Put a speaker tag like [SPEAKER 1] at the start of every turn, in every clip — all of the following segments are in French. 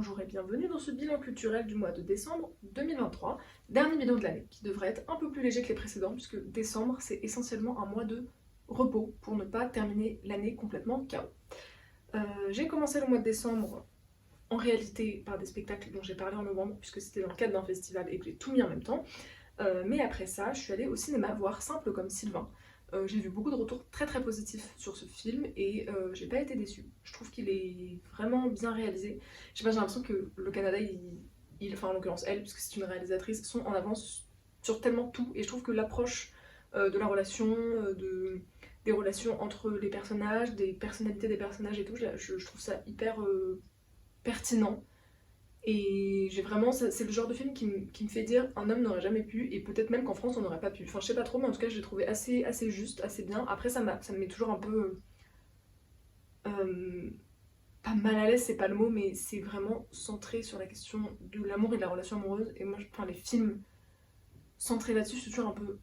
[SPEAKER 1] bonjour et bienvenue dans ce bilan culturel du mois de décembre 2023, dernier bilan de l'année, qui devrait être un peu plus léger que les précédents, puisque décembre c'est essentiellement un mois de repos pour ne pas terminer l'année complètement KO. J'ai commencé le mois de décembre en réalité par des spectacles dont j'ai parlé en novembre, puisque c'était dans le cadre d'un festival et que j'ai tout mis en même temps. Mais après ça, je suis allée au cinéma voir Simple comme Sylvain. J'ai vu beaucoup de retours très très positifs sur ce film et j'ai pas été déçue. Je trouve qu'il est vraiment bien réalisé. Je sais pas, j'ai l'impression que le Canada, enfin en l'occurrence elle, puisque c'est une réalisatrice, sont en avance sur tellement tout. Et je trouve que l'approche de la relation, des relations entre les personnages, des personnalités des personnages et tout, je trouve ça hyper pertinent. Et j'ai vraiment, c'est le genre de film qui me fait dire un homme n'aurait jamais pu, et peut-être même qu'en France on n'aurait pas pu. Enfin je sais pas trop, mais en tout cas je l'ai trouvé assez juste, assez bien. Après ça me met toujours un peu, euh, pas mal à l'aise, c'est pas le mot, mais c'est vraiment centré sur la question de l'amour et de la relation amoureuse. Et moi, enfin les films centrés là-dessus, c'est toujours un peu,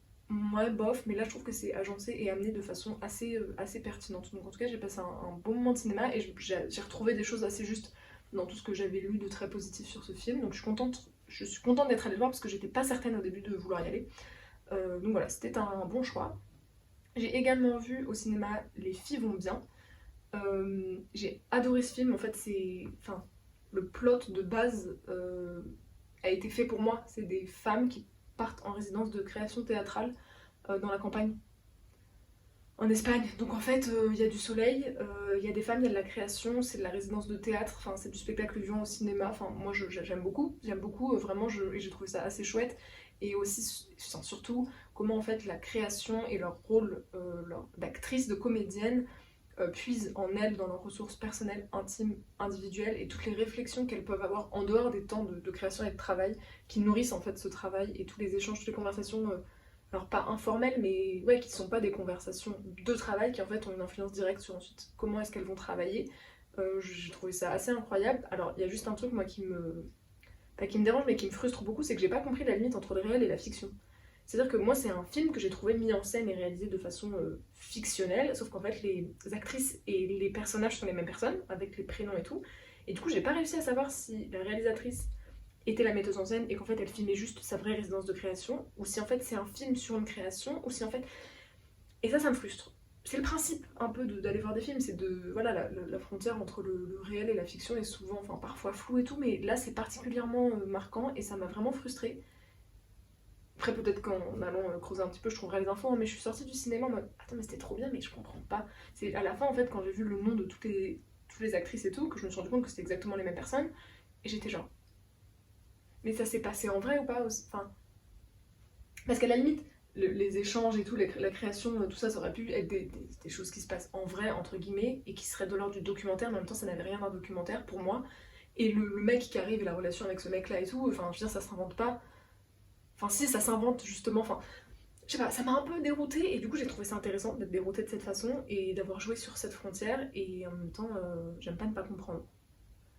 [SPEAKER 1] ouais bof, mais là je trouve que c'est agencé et amené de façon assez pertinente. Donc en tout cas j'ai passé un bon moment de cinéma et j'ai retrouvé des choses assez justes dans tout ce que j'avais lu de très positif sur ce film. Donc je suis contente d'être allée le voir parce que j'étais pas certaine au début de vouloir y aller. Donc voilà, c'était un bon choix. J'ai également vu au cinéma Les filles vont bien. J'ai adoré ce film, en fait enfin, le plot de base a été fait pour moi. C'est des femmes qui partent en résidence de création théâtrale dans la campagne en Espagne. Donc en fait, il y a du soleil, il y a des femmes, il y a de la création, c'est de la résidence de théâtre, enfin c'est du spectacle vivant au cinéma. Enfin moi j'aime beaucoup, vraiment et j'ai trouvé ça assez chouette. Et aussi, enfin, surtout, comment en fait la création et leur rôle d'actrice, de comédienne, puisent en elles, dans leurs ressources personnelles, intimes, individuelles, et toutes les réflexions qu'elles peuvent avoir en dehors des temps de création et de travail, qui nourrissent en fait ce travail, et tous les échanges, toutes les conversations, alors pas informelles, mais ouais, qui ne sont pas des conversations de travail, qui en fait ont une influence directe sur ensuite comment est-ce qu'elles vont travailler. J'ai trouvé ça assez incroyable. Alors il y a juste un truc moi pas qui me dérange, mais qui me frustre beaucoup, c'est que j'ai pas compris la limite entre le réel et la fiction. C'est-à-dire que moi, c'est un film que j'ai trouvé mis en scène et réalisé de façon fictionnelle, sauf qu'en fait, les actrices et les personnages sont les mêmes personnes, avec les prénoms et tout. Et du coup, j'ai pas réussi à savoir si la réalisatrice était la metteuse en scène et qu'en fait, elle filmait juste sa vraie résidence de création, ou si en fait, c'est un film sur une création, ou si en fait. Et ça me frustre. C'est le principe un peu d'aller voir des films, c'est de. Voilà, la frontière entre le réel et la fiction est souvent, enfin parfois floue et tout, mais là, c'est particulièrement marquant et ça m'a vraiment frustrée. Après, peut-être qu'en allant creuser un petit peu, je trouverai les infos, hein, mais je suis sortie du cinéma en mode attends, mais c'était trop bien, mais je comprends pas. C'est à la fin, en fait, quand j'ai vu le nom de toutes les actrices et tout, que je me suis rendu compte que c'était exactement les mêmes personnes, et j'étais genre, mais ça s'est passé en vrai ou pas aussi. Enfin, parce qu'à la limite, les échanges et tout, la création, tout ça, ça aurait pu être des choses qui se passent en vrai, entre guillemets, et qui seraient de l'ordre du documentaire, mais en même temps, ça n'avait rien d'un documentaire pour moi. Et le mec qui arrive et la relation avec ce mec-là et tout, enfin, je veux dire, ça s'invente pas. Enfin, si, ça s'invente justement. Enfin, je sais pas, ça m'a un peu déroutée et du coup j'ai trouvé ça intéressant d'être déroutée de cette façon et d'avoir joué sur cette frontière et en même temps j'aime pas ne pas comprendre.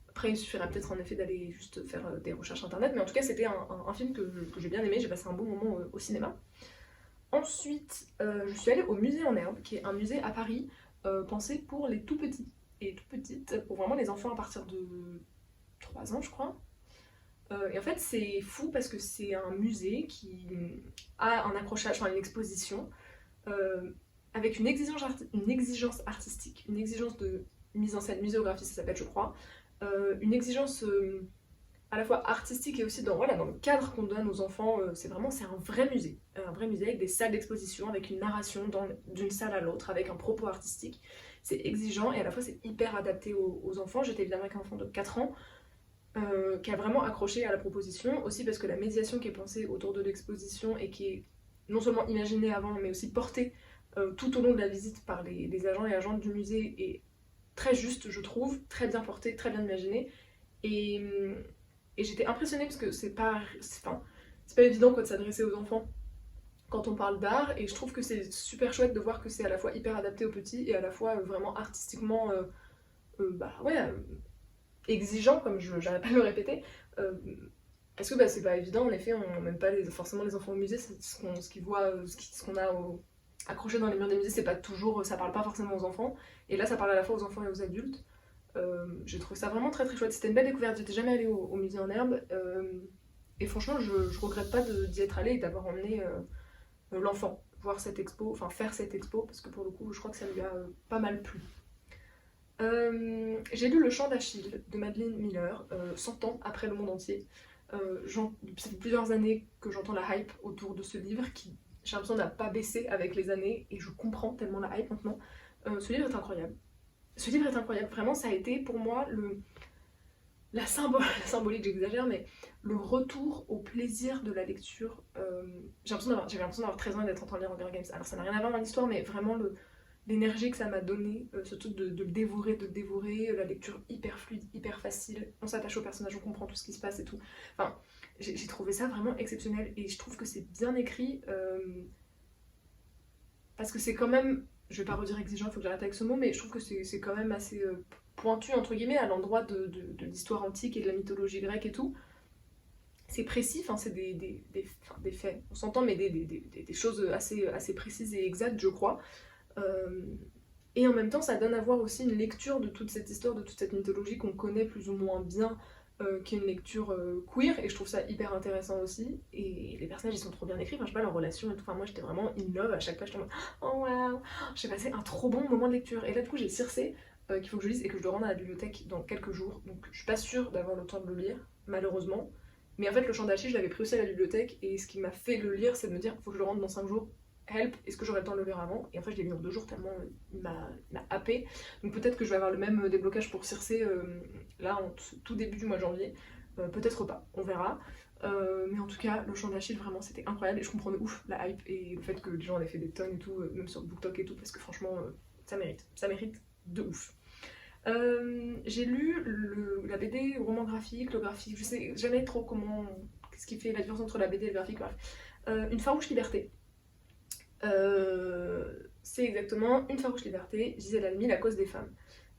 [SPEAKER 1] Après il suffirait peut-être en effet d'aller juste faire des recherches internet, mais en tout cas c'était un film que j'ai bien aimé, j'ai passé un bon moment au cinéma. Ensuite je suis allée au musée en herbe, qui est un musée à Paris pensé pour les tout petits et tout petites, pour vraiment les enfants à partir de 3 ans je crois. Et en fait, c'est fou parce que c'est un musée qui a un accrochage, enfin une exposition, euh, avec une exigence artistique, une exigence de mise en scène, muséographie ça s'appelle je crois, une exigence à la fois artistique et aussi voilà, dans le cadre qu'on donne aux enfants. C'est un vrai musée avec des salles d'exposition, avec une narration d'une salle à l'autre, avec un propos artistique. C'est exigeant et à la fois c'est hyper adapté aux enfants. J'étais évidemment avec un enfant de 4 ans qui a vraiment accroché à la proposition, aussi parce que la médiation qui est pensée autour de l'exposition et qui est non seulement imaginée avant, mais aussi portée tout au long de la visite par les agents et agentes du musée est très juste, je trouve, très bien portée, très bien imaginée. Et, et j'étais impressionnée parce que enfin, c'est pas évident quoi, de s'adresser aux enfants quand on parle d'art, et je trouve que c'est super chouette de voir que c'est à la fois hyper adapté aux petits et à la fois vraiment artistiquement bah ouais, exigeant, comme j'arrête pas de le répéter, euh, parce que bah, c'est pas évident, en effet, on n'aime pas forcément les enfants au musée, c'est ce qu'ils voient, ce qu'on a accroché dans les murs des musées, c'est pas toujours, ça parle pas forcément aux enfants, et là ça parle à la fois aux enfants et aux adultes. J'ai trouvé ça vraiment très très chouette, c'était une belle découverte, j'étais jamais allée au musée en herbe, et franchement je regrette pas d'y être allée et d'avoir emmené l'enfant voir cette expo, enfin faire cette expo, parce que pour le coup je crois que ça lui a pas mal plu. J'ai lu Le Chant d'Achille de Madeleine Miller, 100 ans après le monde entier. Ça fait plusieurs années que j'entends la hype autour de ce livre qui, j'ai l'impression, n'a pas baissé avec les années et je comprends tellement la hype maintenant. Ce livre est incroyable. Ce livre est incroyable, vraiment ça a été pour moi la symbolique, j'exagère, mais le retour au plaisir de la lecture. J'avais l'impression d'avoir 13 ans et d'être en train de lire Hunger Games. Alors ça n'a rien à voir dans l'histoire, mais vraiment l'énergie que ça m'a donné, ce truc de le dévorer, la lecture hyper fluide, hyper facile, on s'attache au personnage, on comprend tout ce qui se passe et tout. Enfin, j'ai trouvé ça vraiment exceptionnel et je trouve que c'est bien écrit parce que c'est quand même, je vais pas redire exigeant, il faut que j'arrête avec ce mot, mais je trouve que c'est quand même assez pointu entre guillemets à l'endroit de l'histoire antique et de la mythologie grecque et tout. C'est précis, enfin c'est des faits, on s'entend, mais des choses assez précises et exactes, je crois. Euh, et en même temps, ça donne à voir aussi une lecture de toute cette histoire, de toute cette mythologie qu'on connaît plus ou moins bien, qui est une lecture queer, et je trouve ça hyper intéressant aussi. Et les personnages, ils sont trop bien écrits, enfin, je sais pas, leur relation et tout. Enfin, moi, j'étais vraiment in love à chaque page, j'étais en mode oh waouh, j'ai passé un trop bon moment de lecture. Et là, du coup, j'ai Circé, qu'il faut que je lise et que je dois rendre à la bibliothèque dans quelques jours, donc je suis pas sûre d'avoir le temps de le lire, malheureusement. Mais en fait, Le Chant d'Achille, je l'avais pris aussi à la bibliothèque, et ce qui m'a fait le lire, c'est de me dire, faut que je le rende dans 5 jours, help, est-ce que j'aurai le temps de le lire avant? Et en fait, je l'ai lu en 2 jours tellement il m'a happé. Donc peut-être que je vais avoir le même déblocage pour Circé là en tout début du mois de janvier. Peut-être pas, on verra. Mais en tout cas, Le Chant d'Achille, vraiment, c'était incroyable et je comprends de ouf la hype et le fait que les gens en aient fait des tonnes et tout, même sur BookTok et tout, parce que franchement, ça mérite de ouf. J'ai lu la BD, le roman graphique, le graphique, je sais jamais trop qu'est-ce qui fait la différence entre la BD et le graphique, bref. Une farouche liberté. C'est exactement Une farouche liberté, Gisèle Halimi, La cause des femmes.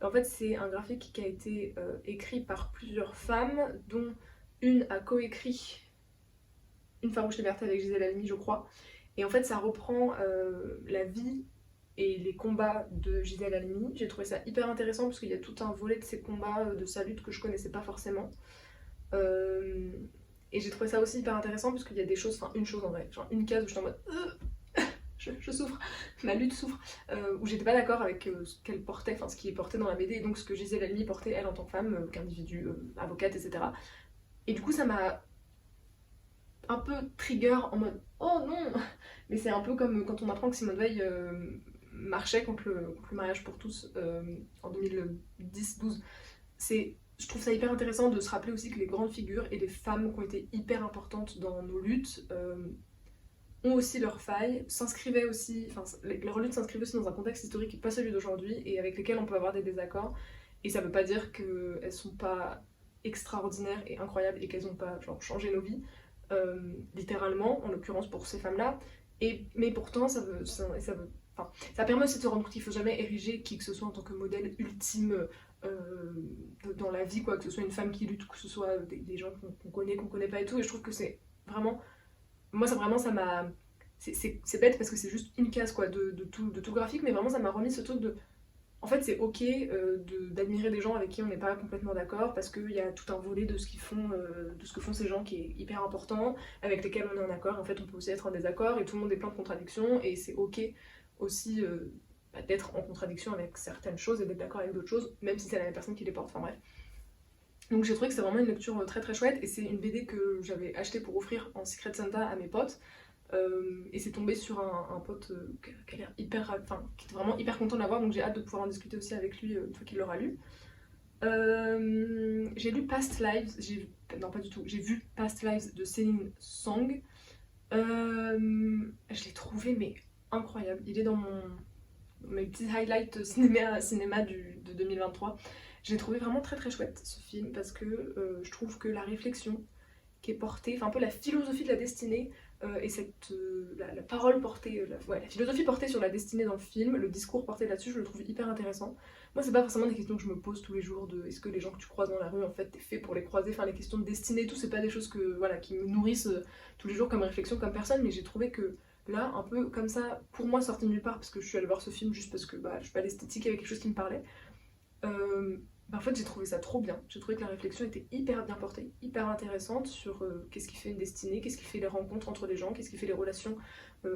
[SPEAKER 1] En fait, c'est un graphique qui a été écrit par plusieurs femmes, dont une a coécrit Une farouche liberté avec Gisèle Halimi, je crois. Et en fait, ça reprend la vie et les combats de Gisèle Halimi. J'ai trouvé ça hyper intéressant parce qu'il y a tout un volet de ses combats, de sa lutte que je connaissais pas forcément. Et j'ai trouvé ça aussi hyper intéressant parce qu'il y a des choses, enfin une chose en vrai, genre une case où j'étais en mode je souffre, ma lutte souffre, où j'étais pas d'accord avec ce qu'elle portait, enfin ce qui est porté dans la BD, et donc ce que Gisèle Halimi portait elle en tant que femme, qu'individu, avocate, etc. Et du coup ça m'a un peu trigger en mode oh non, mais c'est un peu comme quand on apprend que Simone Veil marchait contre le mariage pour tous en 2010-12. Je trouve ça hyper intéressant de se rappeler aussi que les grandes figures et les femmes qui ont été hyper importantes dans nos luttes ont aussi leurs failles, s'inscrivaient aussi, enfin leur lutte s'inscrivait aussi dans un contexte historique qui n'est pas celui d'aujourd'hui et avec lesquels on peut avoir des désaccords. Et ça veut pas dire qu'elles sont pas extraordinaires et incroyables et qu'elles ont pas genre changé nos vies, littéralement, en l'occurrence pour ces femmes-là. Mais pourtant, enfin, ça permet aussi de se rendre compte qu'il faut jamais ériger qui que ce soit en tant que modèle ultime dans la vie, quoi, que ce soit une femme qui lutte, que ce soit des gens qu'on connaît pas et tout. Et je trouve que c'est vraiment moi ça m'a c'est bête parce que c'est juste une case quoi de tout graphique, mais vraiment ça m'a remis ce truc de en fait c'est ok d'admirer des gens avec qui on n'est pas complètement d'accord parce qu'il y a tout un volet de ce qu'ils font de ce que font ces gens qui est hyper important, avec lesquels on est en accord. En fait on peut aussi être en désaccord et tout le monde est plein de contradictions et c'est ok aussi d'être en contradiction avec certaines choses et d'être d'accord avec d'autres choses même si c'est la même personne qui les porte, enfin bref. Donc j'ai trouvé que c'est vraiment une lecture très très chouette et c'est une BD que j'avais achetée pour offrir en Secret Santa à mes potes. Et c'est tombé sur un pote qui a l'air hyper, enfin, qui était vraiment hyper content de l'avoir, donc j'ai hâte de pouvoir en discuter aussi avec lui une fois qu'il l'aura lu. J'ai lu Past Lives, non pas du tout, j'ai vu Past Lives de Céline Song. Je l'ai trouvé mais incroyable, il est dans mes petits highlights cinéma de 2023. Je l'ai trouvé vraiment très très chouette ce film parce que je trouve que la réflexion qui est portée, enfin un peu la philosophie de la destinée et la parole portée, la philosophie portée sur la destinée dans le film, le discours porté là-dessus, je le trouve hyper intéressant. Moi c'est pas forcément des questions que je me pose tous les jours de est-ce que les gens que tu croises dans la rue en fait t'es fait pour les croiser, enfin les questions de destinée et tout, c'est pas des choses qui me nourrissent tous les jours comme réflexion, comme personne, mais j'ai trouvé que là, un peu comme ça, pour moi sorti de nulle part parce que je suis allée voir ce film juste parce que je sais pas, l'esthétique avait quelque chose qui me parlait. en fait j'ai trouvé ça trop bien. J'ai trouvé que la réflexion était hyper bien portée, hyper intéressante sur qu'est-ce qui fait une destinée, qu'est-ce qui fait les rencontres entre les gens, qu'est-ce qui fait les relations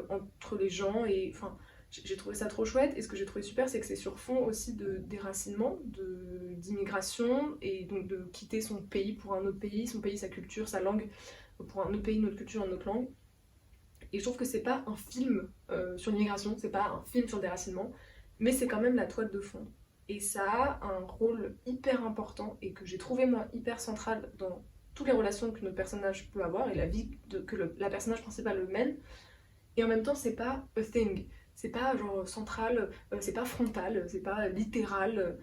[SPEAKER 1] entre les gens, et enfin j'ai trouvé ça trop chouette. Et ce que j'ai trouvé super, c'est que c'est sur fond aussi de déracinement, d'immigration, et donc de quitter son pays pour un autre pays, son pays, sa culture, sa langue, pour un autre pays, une autre culture, une autre langue. Et je trouve que c'est pas un film sur l'immigration, c'est pas un film sur le déracinement, mais c'est quand même la toile de fond. Et ça a un rôle hyper important et que j'ai trouvé moi hyper central dans toutes les relations que notre personnage peut avoir et la vie que la personnage principale mène. Et en même temps, c'est pas a thing, c'est pas genre central, c'est pas frontal, c'est pas littéral.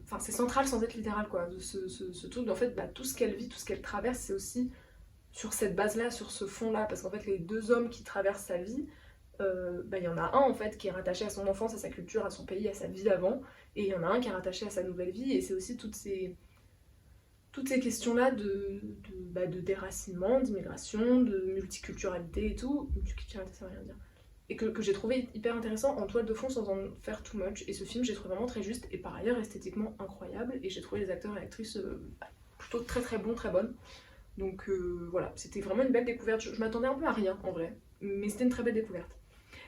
[SPEAKER 1] Enfin, c'est central sans être littéral, quoi. Ce truc, en fait, bah, tout ce qu'elle vit, tout ce qu'elle traverse, c'est aussi sur cette base-là, sur ce fond-là, parce qu'en fait, les deux hommes qui traversent sa vie, bah, il y en a un en fait qui est rattaché à son enfance, à sa culture, à son pays, à sa vie d'avant, et il y en a un qui est rattaché à sa nouvelle vie, et c'est aussi toutes ces questions-là de déracinement, d'immigration, de multiculturalité et tout. Multiculturalité, ça veut rien dire. Et que j'ai trouvé hyper intéressant en toile de fond sans en faire too much. Et ce film, j'ai trouvé vraiment très juste et par ailleurs esthétiquement incroyable. Et j'ai trouvé les acteurs et actrices plutôt très très bons, très bonnes. Donc voilà, c'était vraiment une belle découverte. Je m'attendais un peu à rien en vrai, mais c'était une très belle découverte.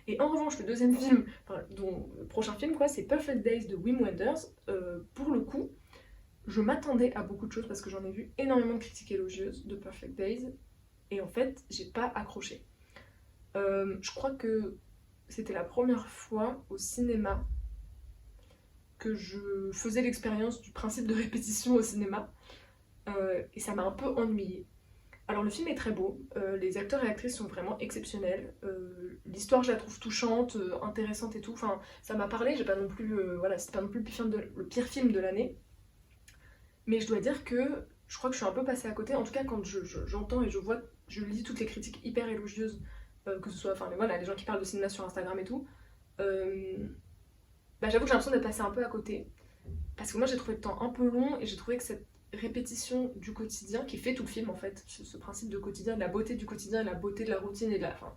[SPEAKER 1] Et en revanche, le deuxième film, enfin, le prochain film, quoi, c'est Perfect Days de Wim Wenders. Pour le coup, je m'attendais à beaucoup de choses parce que j'en ai vu énormément de critiques élogieuses de Perfect Days. Et en fait, j'ai pas accroché. Je crois que c'était la première fois au cinéma que je faisais l'expérience du principe de répétition au cinéma. Et ça m'a un peu ennuyée. Alors le film est très beau, les acteurs et actrices sont vraiment exceptionnels, l'histoire je la trouve touchante, intéressante et tout, enfin ça m'a parlé, j'ai pas non plus, voilà, c'était pas non plus le pire film de l'année, mais je dois dire que je crois que je suis un peu passée à côté, en tout cas quand j'entends et je lis toutes les critiques hyper élogieuses, que ce soit, enfin voilà, les gens qui parlent de cinéma sur Instagram et tout, bah, j'avoue que j'ai l'impression d'être passée un peu à côté, parce que moi j'ai trouvé le temps un peu long et j'ai trouvé que cette répétition du quotidien qui fait tout le film en fait, ce principe de quotidien, de la beauté du quotidien, la beauté de la routine et enfin,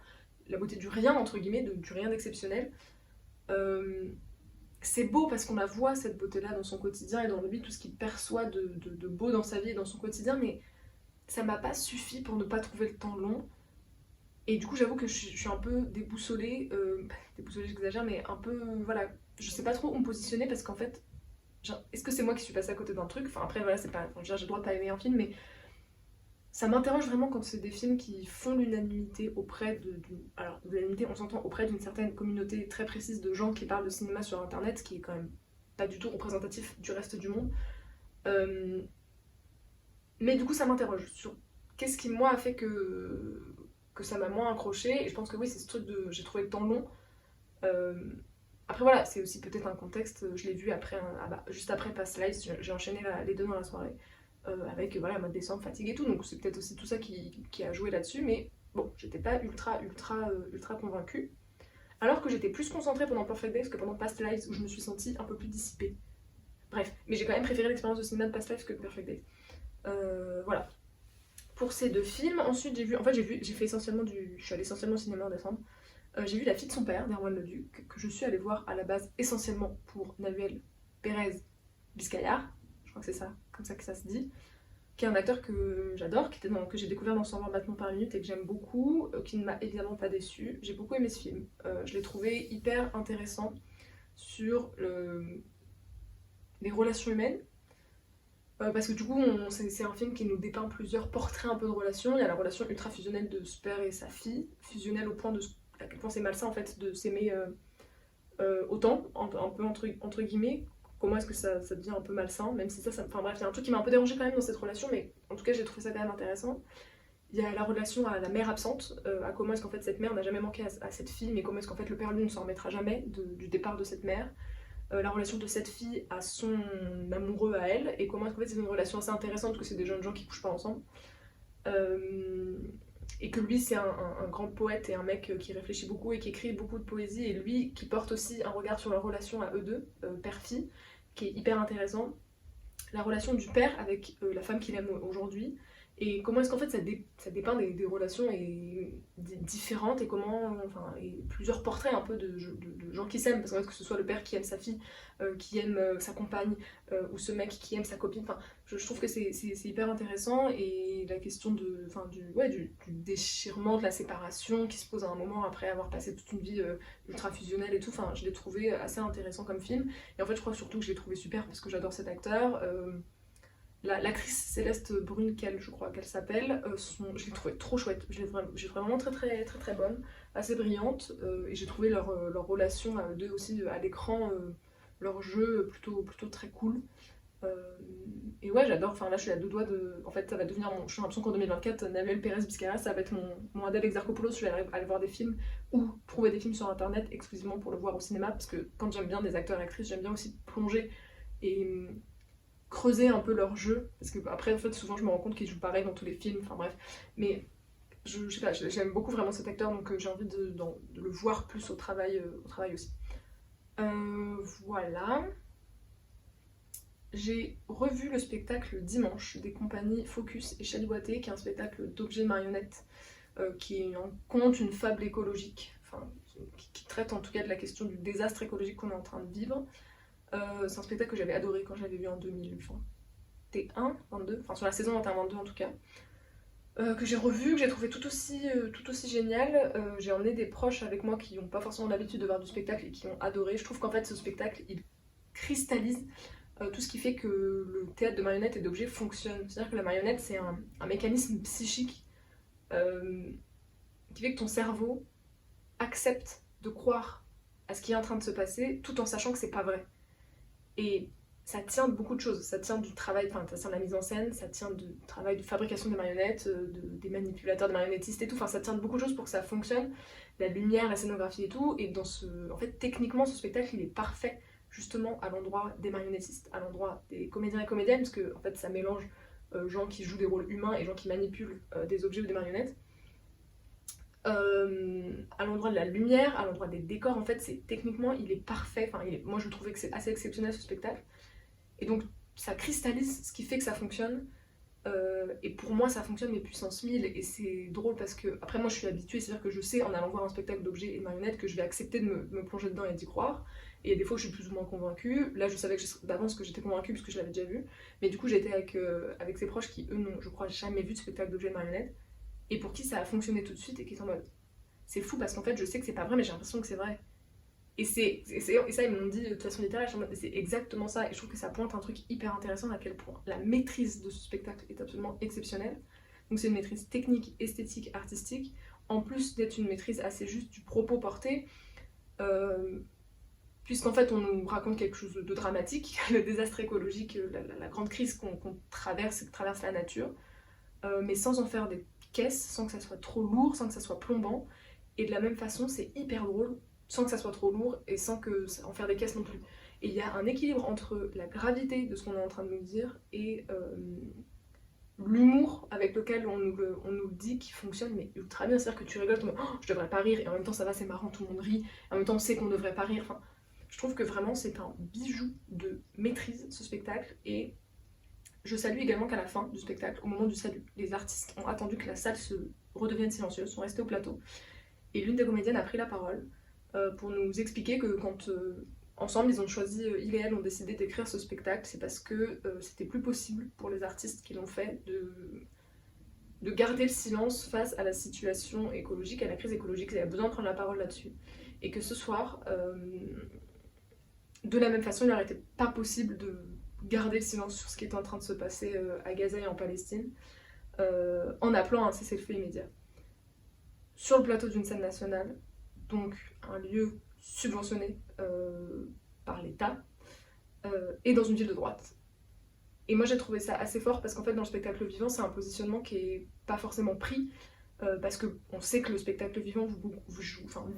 [SPEAKER 1] la beauté du rien entre guillemets, du rien d'exceptionnel. C'est beau parce qu'on la voit cette beauté-là dans son quotidien et dans lui, tout ce qu'il perçoit de beau dans sa vie et dans son quotidien, mais ça m'a pas suffi pour ne pas trouver le temps long. Et du coup, j'avoue que je suis un peu déboussolée, déboussolée j'exagère, mais un peu, voilà, je sais pas trop où me positionner parce qu'en fait, est-ce que c'est moi qui suis passée à côté d'un truc? Enfin après voilà, c'est pas, enfin, j'ai le droit de pas aimer un film, mais ça m'interroge vraiment quand c'est des films qui font l'unanimité auprès alors l'unanimité on s'entend auprès d'une certaine communauté très précise de gens qui parlent de cinéma sur internet, ce qui est quand même pas du tout représentatif du reste du monde. Mais du coup ça m'interroge sur qu'est-ce qui moi a fait que ça m'a moins accroché, et je pense que oui c'est ce truc de j'ai trouvé le temps long. Après voilà, c'est aussi peut-être un contexte, je l'ai vu après, juste après Past Lives, j'ai enchaîné les deux dans la soirée, avec voilà, mois de décembre, fatigue et tout, donc c'est peut-être aussi tout ça qui a joué là-dessus, mais bon, j'étais pas ultra convaincue. Alors que j'étais plus concentrée pendant Perfect Days que pendant Past Lives, où je me suis sentie un peu plus dissipée. Bref, mais j'ai quand même préféré l'expérience de cinéma de Past Lives que de Perfect Days. Voilà. Pour ces deux films, ensuite j'ai fait essentiellement je suis allée essentiellement au cinéma en décembre. J'ai vu La fille de son père d'Erwan Leduc, que je suis allée voir à la base essentiellement pour Nahuel Pérez Biscayar, je crois que c'est ça, comme ça que ça se dit, qui est un acteur que j'adore, que j'ai découvert dans 120 battements par minute et que j'aime beaucoup, qui ne m'a évidemment pas déçu. J'ai beaucoup aimé ce film, je l'ai trouvé hyper intéressant sur les relations humaines, parce que du coup c'est un film qui nous dépeint plusieurs portraits un peu de relations. Il y a la relation ultra fusionnelle de ce père et sa fille, fusionnelle au point à quel point c'est malsain en fait de s'aimer autant, un peu entre guillemets. Comment est-ce que ça devient un peu malsain, même si enfin bref, il y a un truc qui m'a un peu dérangé quand même dans cette relation, mais en tout cas j'ai trouvé ça quand même intéressant. Il y a la relation à la mère absente, à comment est-ce qu'en fait cette mère n'a jamais manqué à cette fille, mais comment est-ce qu'en fait le père lui ne s'en remettra jamais du départ de cette mère. La relation de cette fille à son amoureux à elle, et comment est-ce qu'en fait c'est une relation assez intéressante, parce que c'est des jeunes gens qui couchent pas ensemble. Et que lui c'est un grand poète et un mec qui réfléchit beaucoup et qui écrit beaucoup de poésie, et lui qui porte aussi un regard sur leur relation à eux deux, père-fille, qui est hyper intéressant. La relation du père avec la femme qu'il aime aujourd'hui, et comment est-ce qu'en fait ça dépeint des relations différentes, et et plusieurs portraits un peu de gens qui s'aiment, parce qu'en fait que ce soit le père qui aime sa fille, qui aime sa compagne, ou ce mec qui aime sa copine, enfin je trouve que c'est hyper intéressant, et la question du déchirement, de la séparation qui se pose à un moment après avoir passé toute une vie ultra fusionnelle et tout, enfin je l'ai trouvé assez intéressant comme film, et en fait je crois surtout que je l'ai trouvé super parce que j'adore cet acteur. L'actrice Céleste Brunkel, je crois qu'elle s'appelle, je l'ai trouvée trop chouette, j'ai vraiment très très très très bonne, assez brillante, et j'ai trouvé leur relation à deux aussi à l'écran, leur jeu plutôt très cool. Euh, et ouais, j'adore, enfin là je suis à deux doigts de. En fait, ça va devenir mon. Je suis l'impression qu'en 2024, Nahuel Pérez Biscara, ça va être mon Adèle Exarchopoulos, je vais aller voir des films ou trouver des films sur internet exclusivement pour le voir au cinéma, parce que quand j'aime bien des acteurs et actrices, j'aime bien aussi plonger et creuser un peu leur jeu, parce que après en fait souvent je me rends compte qu'ils jouent pareil dans tous les films, enfin bref, mais je sais pas, j'aime beaucoup vraiment cet acteur, donc j'ai envie de le voir plus au travail aussi. Voilà. J'ai revu le spectacle dimanche des compagnies Focus et Chaliboité, qui est un spectacle d'objets marionnettes, qui en conte une fable écologique, enfin, qui traite en tout cas de la question du désastre écologique qu'on est en train de vivre. C'est un spectacle que j'avais adoré quand je l'avais vu en 2021, 22, enfin sur la saison 21-22 en tout cas, que j'ai revu, que j'ai trouvé tout aussi génial. J'ai emmené des proches avec moi qui n'ont pas forcément l'habitude de voir du spectacle et qui ont adoré. Je trouve qu'en fait ce spectacle, il cristallise tout ce qui fait que le théâtre de marionnettes et d'objets fonctionne. C'est-à-dire que la marionnette, c'est un mécanisme psychique euh, qui fait que ton cerveau accepte de croire à ce qui est en train de se passer tout en sachant que c'est pas vrai. Et ça tient de beaucoup de choses. Ça tient du travail, enfin, ça tient de la mise en scène, ça tient du travail de fabrication des marionnettes, des manipulateurs, des marionnettistes et tout. Enfin, ça tient de beaucoup de choses pour que ça fonctionne. La lumière, la scénographie et tout. Et en fait, techniquement, ce spectacle, il est parfait justement à l'endroit des marionnettistes, à l'endroit des comédiens et comédiennes, parce que en fait, ça mélange gens qui jouent des rôles humains et gens qui manipulent des objets ou des marionnettes. À l'endroit de la lumière, à l'endroit des décors, en fait, c'est techniquement, il est parfait. Enfin, moi, je trouvais que c'est assez exceptionnel ce spectacle. Et donc, ça cristallise ce qui fait que ça fonctionne. Et pour moi, ça fonctionne mais puissance 1000. Et c'est drôle parce que, après, moi, je suis habituée, c'est-à-dire que je sais, en allant voir un spectacle d'objets et de marionnettes, que je vais accepter de me plonger dedans et d'y croire. Et il y a des fois, je suis plus ou moins convaincue. Là, je savais d'avance que j'étais convaincue puisque je l'avais déjà vu. Mais du coup, j'étais avec ses proches qui, eux, n'ont, je crois, jamais vu de spectacle d'objets et de marionnettes. Et pour qui ça a fonctionné tout de suite et qui sont en mode. C'est fou parce qu'en fait, je sais que c'est pas vrai, mais j'ai l'impression que c'est vrai. Et ça, ils m'ont dit de façon littéraire, c'est exactement ça. Et je trouve que ça pointe un truc hyper intéressant, à quel point la maîtrise de ce spectacle est absolument exceptionnelle. Donc c'est une maîtrise technique, esthétique, artistique, en plus d'être une maîtrise assez juste du propos porté, euh, puisqu'en fait on nous raconte quelque chose de dramatique, le désastre écologique, la grande crise qu'on traverse et que traverse la nature, mais sans en faire des caisses, sans que ça soit trop lourd, sans que ça soit plombant. Et de la même façon, c'est hyper drôle, sans que ça soit trop lourd et sans en faire des caisses non plus. Et il y a un équilibre entre la gravité de ce qu'on est en train de nous dire et l'humour avec lequel on nous le dit qui fonctionne mais ultra bien. C'est-à-dire que tu rigoles, oh, je devrais pas rire, et en même temps ça va, c'est marrant, tout le monde rit, et en même temps on sait qu'on devrait pas rire. Enfin, je trouve que vraiment c'est un bijou de maîtrise ce spectacle, et je salue également qu'à la fin du spectacle, au moment du salut, les artistes ont attendu que la salle se redevienne silencieuse, sont restés au plateau, et l'une des comédiennes a pris la parole pour nous expliquer que quand ensemble ils ont choisi, il et elle ont décidé d'écrire ce spectacle, c'est parce que c'était plus possible pour les artistes qui l'ont fait de garder le silence face à la situation écologique, à la crise écologique. Ils avaient besoin de prendre la parole là-dessus. Et que ce soir, de la même façon, il n'aurait été pas possible de garder le silence sur ce qui était en train de se passer à Gaza et en Palestine, en appelant à un cessez-le-feu immédiat. Sur le plateau d'une scène nationale, donc un lieu subventionné par l'État, et dans une ville de droite. Et moi j'ai trouvé ça assez fort parce qu'en fait dans le spectacle vivant c'est un positionnement qui est pas forcément pris, parce qu'on sait que le spectacle vivant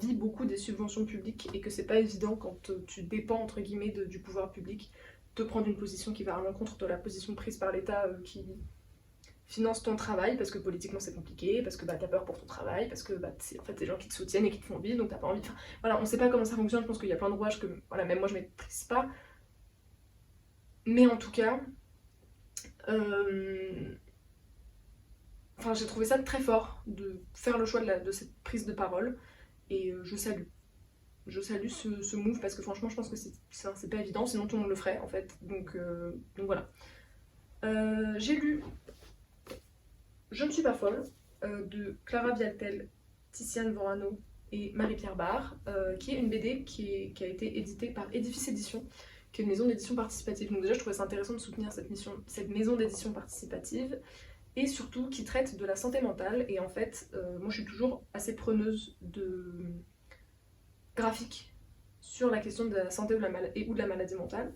[SPEAKER 1] vit beaucoup des subventions publiques et que c'est pas évident quand tu dépends entre guillemets du pouvoir public de prendre une position qui va à l'encontre de la position prise par l'État qui finance ton travail, parce que politiquement c'est compliqué, parce que bah, t'as peur pour ton travail, parce que bah, c'est en fait des gens qui te soutiennent et qui te font vivre, donc t'as pas envie. Enfin, voilà, on sait pas comment ça fonctionne, je pense qu'il y a plein de rouages que voilà, même moi je maîtrise pas. Mais en tout cas, euh, enfin, j'ai trouvé ça très fort de faire le choix de cette prise de parole, et je salue. Je salue ce move parce que franchement, je pense que c'est pas évident, sinon tout le monde le ferait en fait. Donc voilà. J'ai lu Je ne suis pas folle de Clara Vialtel, Ticiane Vorano et Marie-Pierre Barre, qui est une BD qui a été éditée par Édifice Édition, qui est une maison d'édition participative. Donc déjà, je trouvais ça intéressant de soutenir cette maison d'édition participative, et surtout qui traite de la santé mentale. Et en fait, moi je suis toujours assez preneuse de graphiques sur la question de la santé ou de la maladie mentale.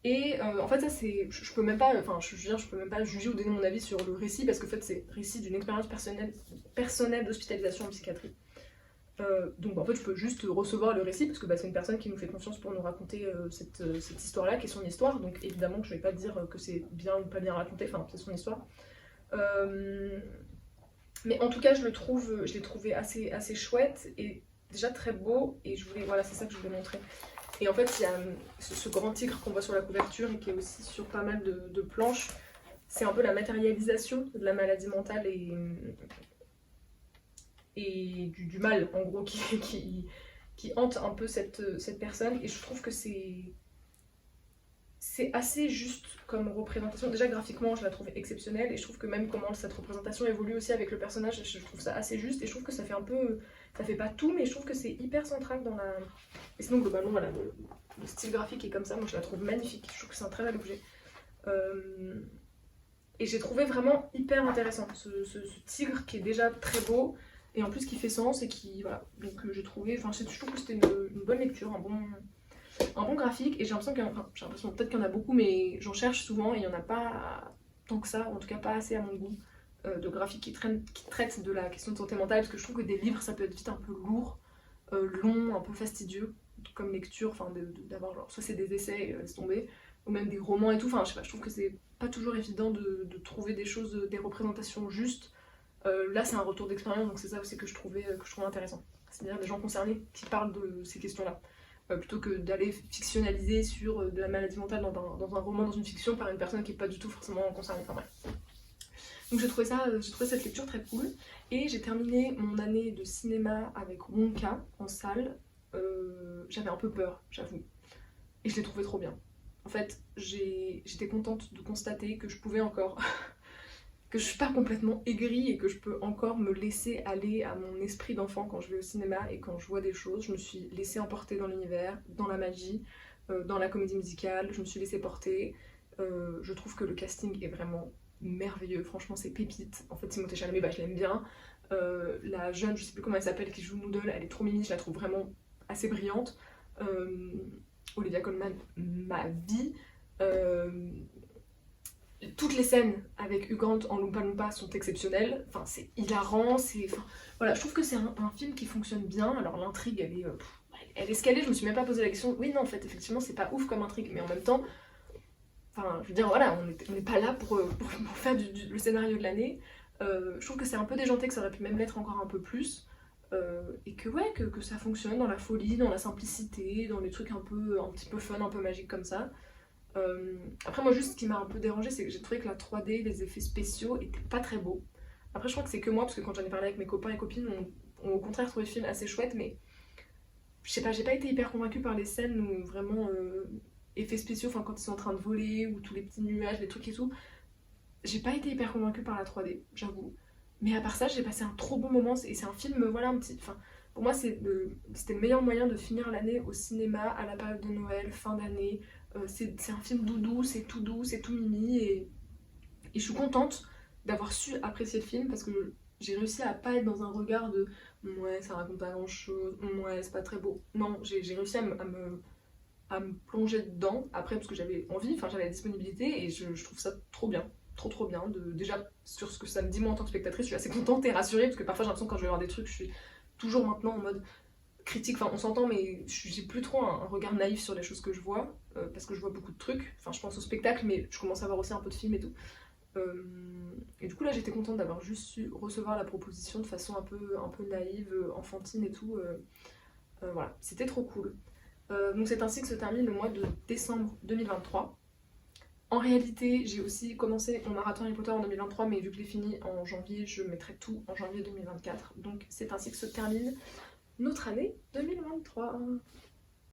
[SPEAKER 1] Et en fait, ça c'est. Je peux même pas. Enfin, je veux dire, je peux même pas juger ou donner mon avis sur le récit parce que en fait, c'est récit d'une expérience personnelle d'hospitalisation en psychiatrie. Donc en fait, je peux juste recevoir le récit parce que c'est une personne qui nous fait confiance pour nous raconter cette histoire-là, qui est son histoire. Donc évidemment que je vais pas dire que c'est bien ou pas bien raconté, enfin, c'est son histoire. Mais en tout cas, je l'ai trouvé assez chouette et déjà très beau. Et voilà, c'est ça que je voulais montrer. Et en fait, il y a ce grand tigre qu'on voit sur la couverture et qui est aussi sur pas mal de planches. C'est un peu la matérialisation de la maladie mentale et du mal, en gros, qui hante un peu cette personne. Et je trouve que c'est assez juste comme représentation. Déjà, graphiquement, je la trouve exceptionnelle. Et je trouve que même comment cette représentation évolue aussi avec le personnage, je trouve ça assez juste. Et je trouve que ça fait un peu... Ça fait pas tout, mais je trouve que c'est hyper central dans la... Et sinon, globalement, voilà, le style graphique est comme ça. Moi, je la trouve magnifique. Je trouve que c'est un très bel objet. Et j'ai trouvé vraiment hyper intéressant ce tigre qui est déjà très beau et en plus qui fait sens et qui... Voilà. Donc j'ai trouvé... Enfin, je trouve que c'était une bonne lecture, un bon graphique. Et j'ai l'impression peut-être qu'il y en a beaucoup, mais j'en cherche souvent et il n'y en a pas tant que ça, ou en tout cas pas assez à mon goût. De graphique qui traite de la question de santé mentale, parce que je trouve que des livres ça peut être vite un peu lourd, long, un peu fastidieux comme lecture, enfin d'avoir genre soit c'est des essais, laisse tomber, ou même des romans et tout, enfin je sais pas, je trouve que c'est pas toujours évident de trouver des choses, des représentations justes. Là c'est un retour d'expérience, donc c'est ça aussi que je trouvais intéressant, c'est-à-dire des gens concernés qui parlent de ces questions-là. Plutôt que d'aller fictionnaliser sur de la maladie mentale dans un roman, dans une fiction, par une personne qui n'est pas du tout forcément concernée. Enfin bref. Donc j'ai trouvé cette lecture très cool. Et j'ai terminé mon année de cinéma avec Wonka en salle. J'avais un peu peur, j'avoue. Et je l'ai trouvé trop bien. En fait, j'étais contente de constater que je pouvais encore... que je suis pas complètement aigrie et que je peux encore me laisser aller à mon esprit d'enfant quand je vais au cinéma et quand je vois des choses. Je me suis laissée emporter dans l'univers, dans la magie, dans la comédie musicale. Je me suis laissée porter. Je trouve que le casting est vraiment merveilleux, franchement c'est pépite. En fait Timothée Chalamet, je l'aime bien. La jeune, je sais plus comment elle s'appelle, qui joue Noodle, elle est trop mimi, je la trouve vraiment assez brillante. Olivia Colman, ma vie. Toutes les scènes avec Hugh Grant en Loompa Loompa sont exceptionnelles. Enfin, c'est hilarant, voilà, je trouve que c'est un film qui fonctionne bien. Alors l'intrigue, elle est ce qu'elle est, je me suis même pas posé la question. Oui, non, en fait, effectivement, c'est pas ouf comme intrigue, mais en même temps, enfin, je veux dire, voilà, on n'est pas là pour faire le scénario de l'année. Je trouve que c'est un peu déjanté, que ça aurait pu même l'être encore un peu plus. Et que ouais, que ça fonctionne dans la folie, dans la simplicité, dans les trucs un petit peu fun, un peu magiques comme ça. Après moi juste ce qui m'a un peu dérangé c'est que j'ai trouvé que la 3D, les effets spéciaux étaient pas très beaux. Après je crois que c'est que moi parce que quand j'en ai parlé avec mes copains et copines on au contraire trouvé le film assez chouette, mais je sais pas, j'ai pas été hyper convaincue par les scènes où vraiment effets spéciaux, enfin quand ils sont en train de voler ou tous les petits nuages, les trucs et tout. J'ai pas été hyper convaincue par la 3D, j'avoue. Mais à part ça, j'ai passé un trop bon moment et c'est un film, voilà, enfin, pour moi c'était le meilleur moyen de finir l'année au cinéma à la période de Noël, fin d'année. C'est un film doudou, c'est tout doux, c'est tout mimi et je suis contente d'avoir su apprécier le film parce que j'ai réussi à pas être dans un regard de ouais ça raconte pas grand chose, ouais c'est pas très beau. Non, j'ai réussi à me plonger dedans après parce que j'avais envie, enfin j'avais la disponibilité et je trouve ça trop bien. Trop bien, déjà sur ce que ça me dit moi en tant que spectatrice, je suis assez contente et rassurée parce que parfois j'ai l'impression que quand je vais voir des trucs, je suis toujours maintenant en mode critique, enfin on s'entend mais j'ai plus trop un regard naïf sur les choses que je vois parce que je vois beaucoup de trucs, enfin je pense au spectacle mais je commence à voir aussi un peu de films et tout. Et du coup là j'étais contente d'avoir juste su recevoir la proposition de façon un peu naïve, enfantine et tout. Voilà, c'était trop cool. Donc c'est ainsi que se termine le mois de décembre 2023. En réalité, j'ai aussi commencé mon marathon Harry Potter en 2023, mais vu que je l'ai fini en janvier, je mettrai tout en janvier 2024. Donc c'est ainsi que se termine notre année 2023.